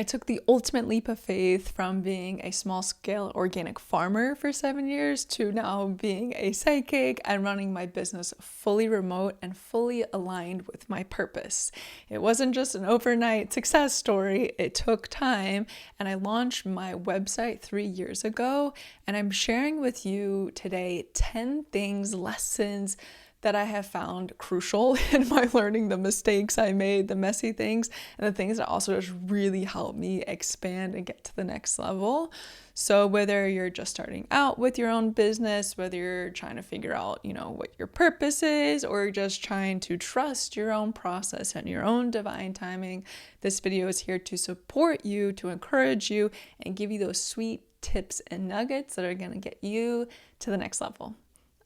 I took the ultimate leap of faith from being a small scale organic farmer for 7 years to now being a psychic and running my business fully remote and fully aligned with my purpose. It wasn't just an overnight success story. It took time, and I launched my website 3 years ago, and I'm sharing with you today 10 things, lessons that I have found crucial in my learning, the mistakes I made, the messy things, and the things that also just really help me expand and get to the next level. So whether you're just starting out with your own business, whether you're trying to figure out, what your purpose is, or you're just trying to trust your own process and your own divine timing, this video is here to support you, to encourage you, and give you those sweet tips and nuggets that are going to get you to the next level.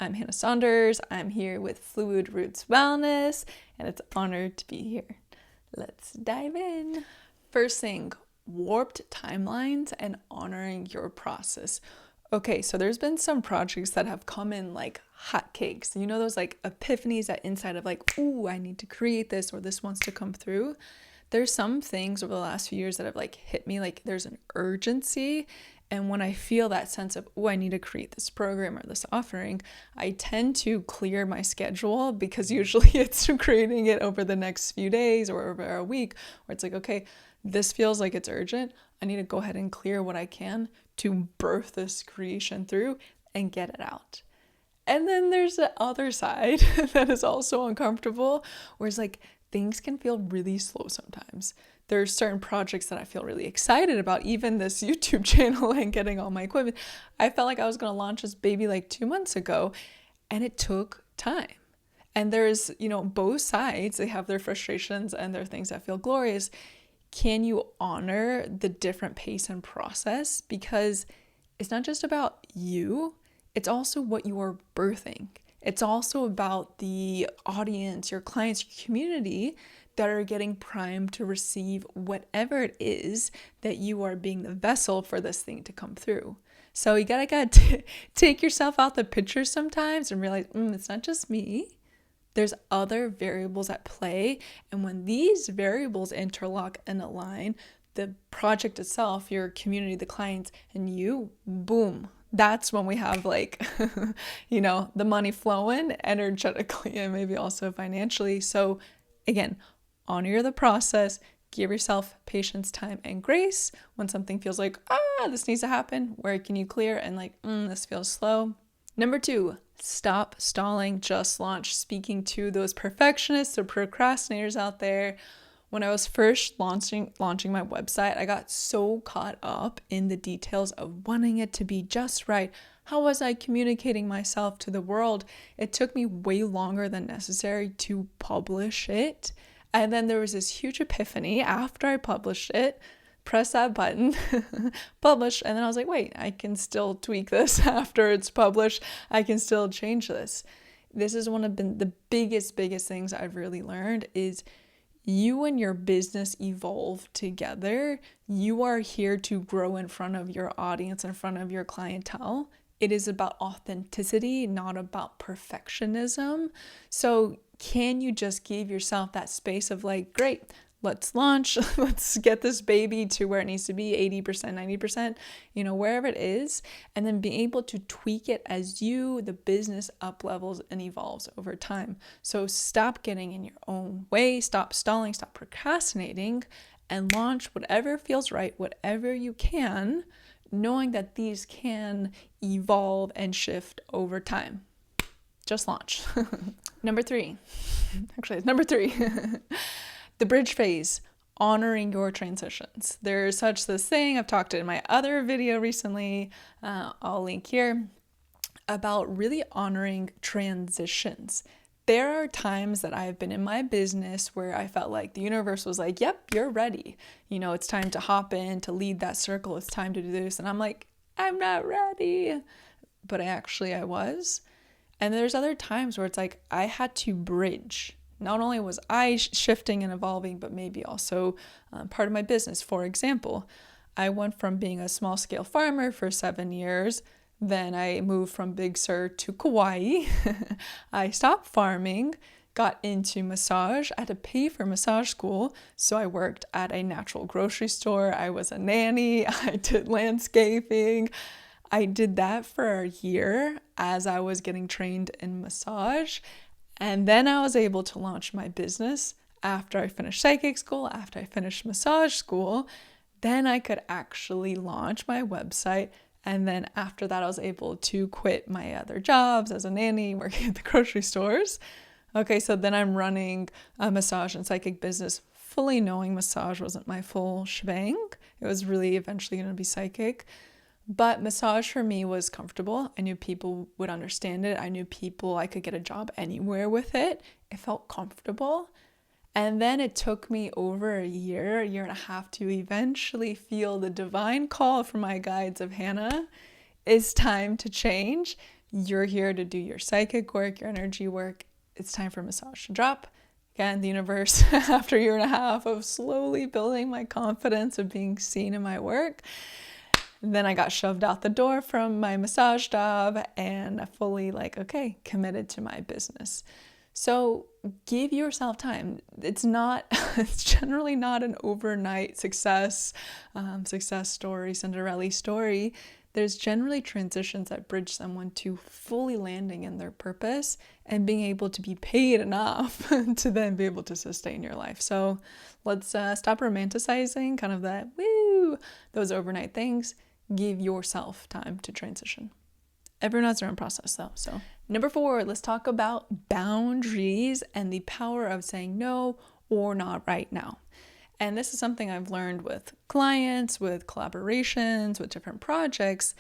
I'm Hannah Saunders. I'm here with Fluid Roots Wellness, and it's an honor to be here. Let's dive in. First thing, warped timelines and honoring your process. Okay, so there's been some projects that have come in like hotcakes. Those like epiphanies that inside of like, ooh, I need to create this, or this wants to come through. There's some things over the last few years that have like hit me, like there's an urgency. And when I feel that sense of, oh, I need to create this program or this offering, I tend to clear my schedule, because usually it's creating it over the next few days or over a week, where it's like, okay, this feels like it's urgent. I need to go ahead and clear what I can to birth this creation through and get it out. And then there's the other side that is also uncomfortable, where it's like things can feel really slow sometimes. There's certain projects that I feel really excited about, even this YouTube channel and getting all my equipment. I felt like I was going to launch this baby like 2 months ago, and it took time. And there's, both sides. They have their frustrations and their things that feel glorious. Can you honor the different pace and process? Because it's not just about you, it's also what you are birthing. It's also about the audience, your clients, your community that are getting primed to receive whatever it is that you are being the vessel for this thing to come through. So you gotta take yourself out the picture sometimes and realize, it's not just me. There's other variables at play. And when these variables interlock and align, the project itself, your community, the clients, and you, boom. That's when we have like, the money flowing energetically and maybe also financially. So again, honor the process, give yourself patience, time, and grace. When something feels like, this needs to happen, where can you clear? And like, this feels slow. Number 2, stop stalling, just launch. Speaking to those perfectionists or procrastinators out there, when I was first launching my website, I got so caught up in the details of wanting it to be just right. How was I communicating myself to the world? It took me way longer than necessary to publish it. And then there was this huge epiphany after I published it, press that button, publish, and then I was like, wait, I can still tweak this after it's published. I can still change this. This is one of the biggest things I've really learned is you and your business evolve together. You are here to grow in front of your audience, in front of your clientele. It is about authenticity, not about perfectionism. So can you just give yourself that space of like, great, let's launch, let's get this baby to where it needs to be, 80%, 90%, wherever it is, and then being able to tweak it as the business up levels and evolves over time. So stop getting in your own way, stop stalling, stop procrastinating, and launch whatever feels right, whatever you can, knowing that these can evolve and shift over time. Just launch. Number 3, the bridge phase, honoring your transitions. There's such this thing, I've talked in my other video recently, I'll link here, about really honoring transitions. There are times that I've been in my business where I felt like the universe was like, yep, you're ready. It's time to hop in, to lead that circle. It's time to do this. And I'm like, I'm not ready. But I was. And there's other times where it's like I had to bridge. Not only was I shifting and evolving, but maybe also part of my business. For example, I went from being a small scale farmer for 7 years. Then I moved from Big Sur to Kauai. I stopped farming, got into massage. I had to pay for massage school, so I worked at a natural grocery store. I was a nanny. I did landscaping. I did that for a year as I was getting trained in massage. And then I was able to launch my business after I finished psychic school, after I finished massage school. Then I could actually launch my website. And then after that, I was able to quit my other jobs as a nanny, working at the grocery stores. Okay, so then I'm running a massage and psychic business, fully knowing massage wasn't my full shebang. It was really eventually going to be psychic. But massage for me was comfortable. I knew people would understand it. I knew I could get a job anywhere with it. It felt comfortable. And then it took me over a year and a half to eventually feel the divine call from my guides of Hannah. It's time to change. You're here to do your psychic work, your energy work. It's time for massage to drop. Again, the universe, after a year and a half of slowly building my confidence of being seen in my work. And then I got shoved out the door from my massage job and I fully committed to my business. So give yourself time. It's generally not an overnight success story, Cinderella story. There's generally transitions that bridge someone to fully landing in their purpose and being able to be paid enough to then be able to sustain your life. So let's stop romanticizing kind of those overnight things. Give yourself time to transition. Everyone has their own process though. So number 4, let's talk about boundaries and the power of saying no or not right now. And this is something I've learned with clients, with collaborations, with different projects,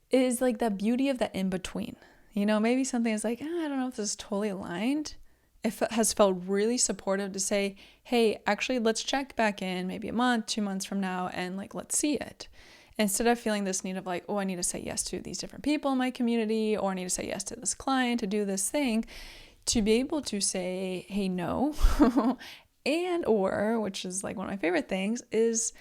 is like the beauty of the in-between. Maybe something is like, I don't know if this is totally aligned. If it has felt really supportive to say, hey, actually, let's check back in maybe a month, 2 months from now, and let's see it. Instead of feeling this need of I need to say yes to these different people in my community, or I need to say yes to this client to do this thing, to be able to say, hey, no, and or, which is one of my favorite things, is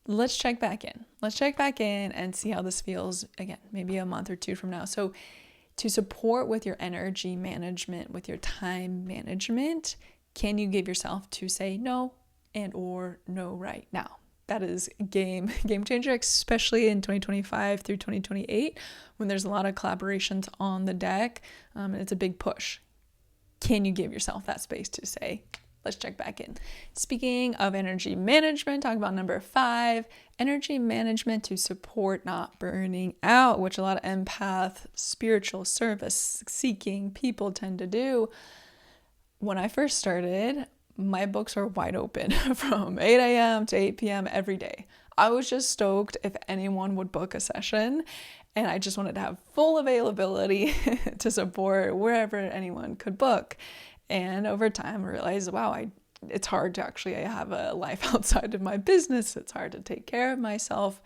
let's check back in. Let's check back in and see how this feels again, maybe a month or 2 from now. So to support with your energy management, with your time management, can you give yourself to say no and or no right now? That is game changer, especially in 2025 through 2028, when there's a lot of collaborations on the deck, and it's a big push. Can you give yourself that space to say, let's check back in? Speaking of energy management, talk about number 5, energy management to support not burning out, which a lot of empath, spiritual service seeking people tend to do. When I first started, my books are wide open from 8 a.m. to 8 p.m. every day. I was just stoked if anyone would book a session, and I just wanted to have full availability to support wherever anyone could book. And over time, I realized, it's hard to actually have a life outside of my business. It's hard to take care of myself.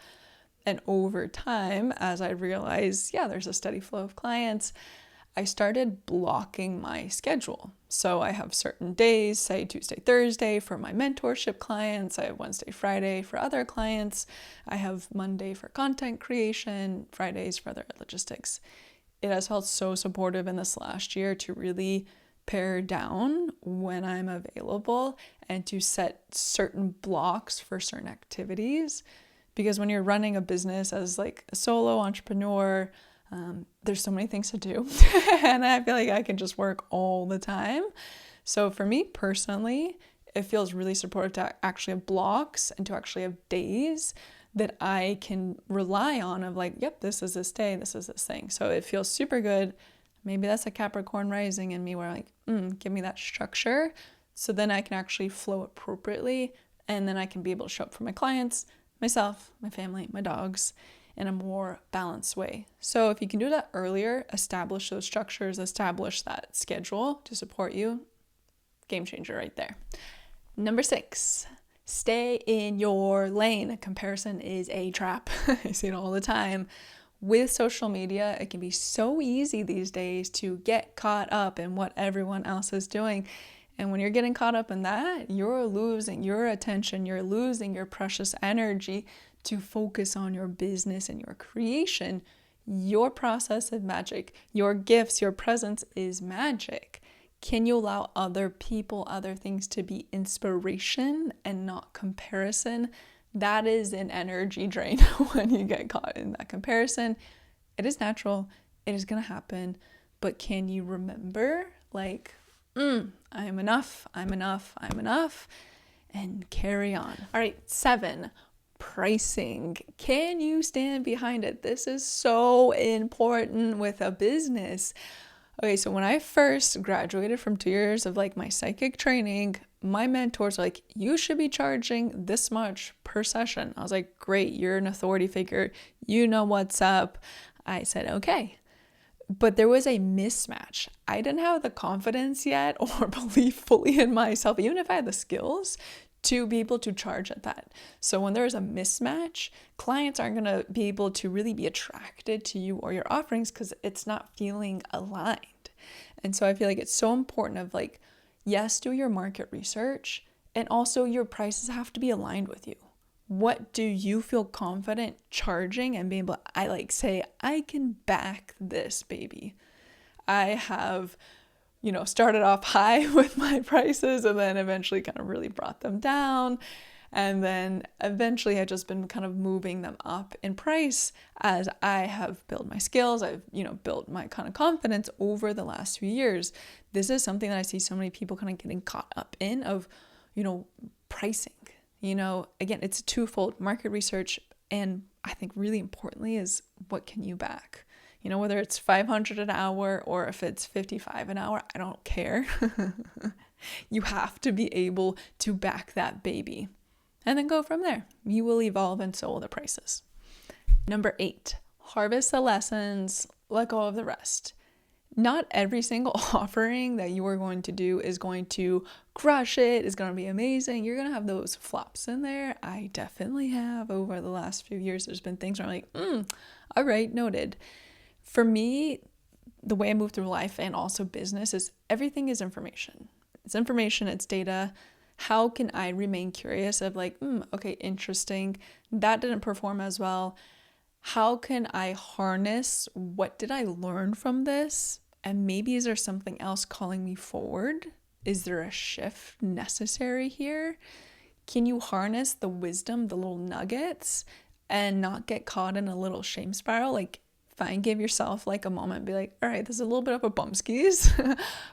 And over time, as I realized, there's a steady flow of clients, I started blocking my schedule. So I have certain days, say Tuesday, Thursday for my mentorship clients. I have Wednesday, Friday for other clients. I have Monday for content creation, Fridays for other logistics. It has felt so supportive in this last year to really pare down when I'm available and to set certain blocks for certain activities. Because when you're running a business as a solo entrepreneur, there's so many things to do and I feel like I can just work all the time. So for me personally, it feels really supportive to actually have blocks and to actually have days that I can rely on of this is this day, this is this thing. So it feels super good. Maybe that's a Capricorn rising in me where give me that structure so then I can actually flow appropriately, and then I can be able to show up for my clients, myself, my family, my dogs in a more balanced way. So if you can do that earlier, establish those structures, establish that schedule to support you, game changer right there. Number 6, stay in your lane. Comparison is a trap. I see it all the time. With social media, it can be so easy these days to get caught up in what everyone else is doing. And when you're getting caught up in that, you're losing your attention, you're losing your precious energy to focus on your business and your creation. Your process is magic. Your gifts, your presence is magic. Can you allow other people, other things to be inspiration and not comparison? That is an energy drain when you get caught in that comparison. It is natural, it is going to happen, but can you remember, like, I'm enough, and carry on. All right, 7, pricing. Can you stand behind it? This is so important with a business. Okay, so when I first graduated from 2 years of like my psychic training, my mentors were like, you should be charging this much per session. I was like, great, you're an authority figure. You know what's up. I said, okay. But there was a mismatch. I didn't have the confidence yet or belief fully in myself, even if I had the skills to be able to charge at that. So when there's a mismatch, clients aren't going to be able to really be attracted to you or your offerings because it's not feeling aligned. And so I feel like it's so important of like, yes, do your market research, and also your prices have to be aligned with you. What do you feel confident charging and being able to, I like say, I can back this baby. I have started off high with my prices and then eventually kind of really brought them down. And then eventually I've just been kind of moving them up in price as I have built my skills. I've, built my kind of confidence over the last few years. This is something that I see so many people kind of getting caught up in of, pricing. Again, it's a twofold: market research, and I think really importantly is what can you back? Whether it's $500 an hour or if it's $55 an hour, I don't care. You have to be able to back that baby and then go from there. You will evolve and so will the prices. Number 8, harvest the lessons, let go of the rest. Not every single offering that you are going to do is going to crush it, is going to be amazing. You're going to have those flops in there. I definitely have over the last few years. There's been things where I'm like, all right, noted. For me, the way I move through life and also business is everything is information. It's information, it's data. How can I remain curious of like, okay, interesting. That didn't perform as well. How can I harness what did I learn from this? And maybe is there something else calling me forward? Is there a shift necessary here? Can you harness the wisdom, the little nuggets, and not get caught in a little shame spiral? Like, fine, give yourself like a moment, be like, all right, this is a little bit of a bum skis,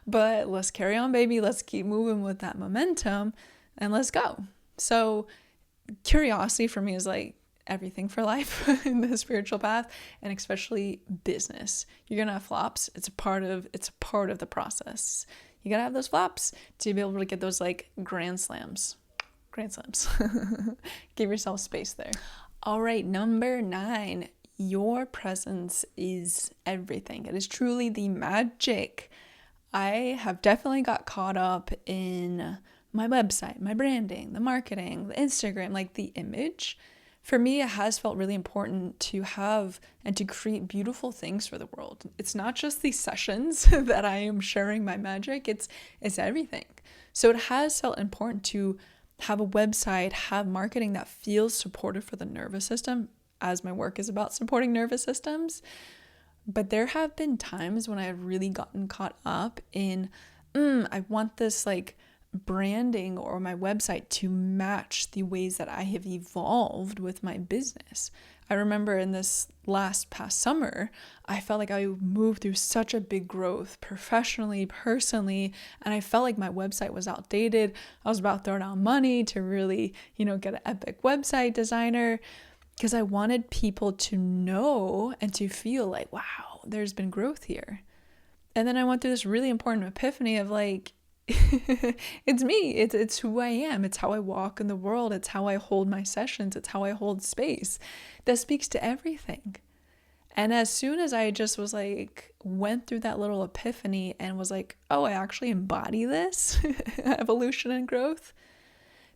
but let's carry on, baby. Let's keep moving with that momentum and let's go. So curiosity for me is like everything for life in the spiritual path, and especially business. You're gonna have flops. It's a part of the process. You gotta have those flops to be able to get those like grand slams. Give yourself space there. All right, number 9. Your presence is everything. It is truly the magic. I have definitely got caught up in my website, my branding, the marketing, the Instagram, like the image. For me, it has felt really important to have and to create beautiful things for the world. It's not just these sessions that I am sharing my magic, it's everything. So it has felt important to have a website, have marketing that feels supportive for the nervous system, as my work is about supporting nervous systems. But there have been times when I've really gotten caught up in, I want this like branding or my website to match the ways that I have evolved with my business. I remember in this past summer, I felt like I moved through such a big growth professionally, personally, and I felt like my website was outdated. I was about to throw down money to really, get an epic website designer, because I wanted people to know and to feel like, wow, there's been growth here. And then I went through this really important epiphany of like, it's me, it's who I am, it's how I walk in the world, it's how I hold my sessions, it's how I hold space. That speaks to everything. And as soon as I just was like, went through that little epiphany and was like, oh, I actually embody this evolution and growth,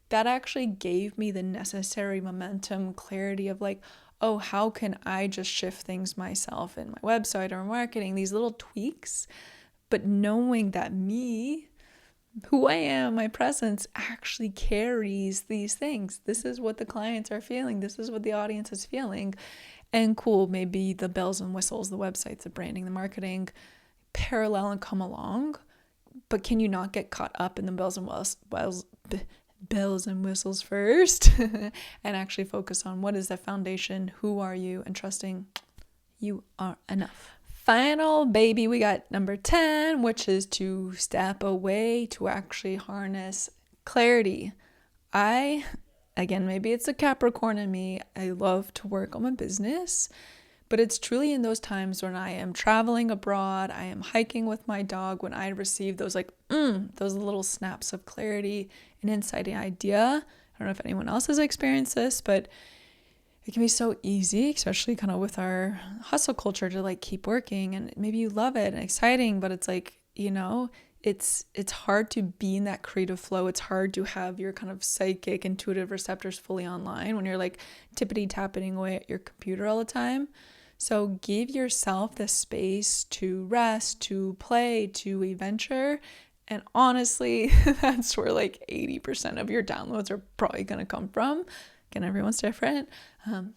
that actually gave me the necessary momentum, clarity of like, oh, how can I just shift things myself in my website or marketing, these little tweaks, but knowing that me, who I am, my presence actually carries these things. This is what the clients are feeling. This is what the audience is feeling. And cool, maybe the bells and whistles, the websites, the branding, the marketing, parallel and come along But can you not get caught up in the bells and whistles first and actually focus on what is the foundation, who are you, and trusting you are enough. Final baby, we got number 10, which is to step away to actually harness clarity. Again, maybe it's a Capricorn in me. I love to work on my business, but it's truly in those times when I am traveling abroad, I am hiking with my dog, when I receive those those little snaps of clarity and insight and idea. I don't know if anyone else has experienced this, but it can be so easy, especially kind of with our hustle culture, to like keep working, and maybe you love it and exciting, but it's like, it's hard to be in that creative flow. It's hard to have your kind of psychic, intuitive receptors fully online when you're like tippity tapping away at your computer all the time. So give yourself the space to rest, to play, to adventure. And honestly, that's where like 80% of your downloads are probably going to come from. Again, everyone's different.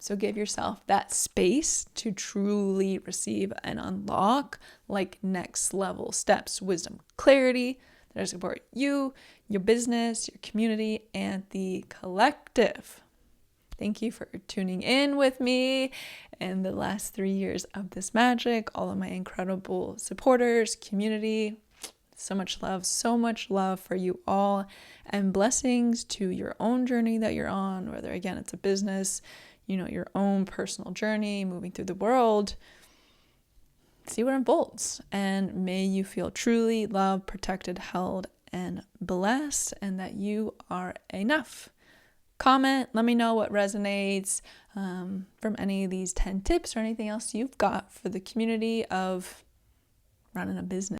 So give yourself that space to truly receive and unlock like next level steps, wisdom, clarity that are support you, your business, your community, and the collective. Thank you for tuning in with me in the last 3 years of this magic, all of my incredible supporters, community. So much love for you all, and blessings to your own journey that you're on, whether again it's a business, your own personal journey, moving through the world. See what unfolds, and may you feel truly loved, protected, held, and blessed, and that you are enough. Comment, let me know what resonates from any of these 10 tips or anything else you've got for the community of running a business.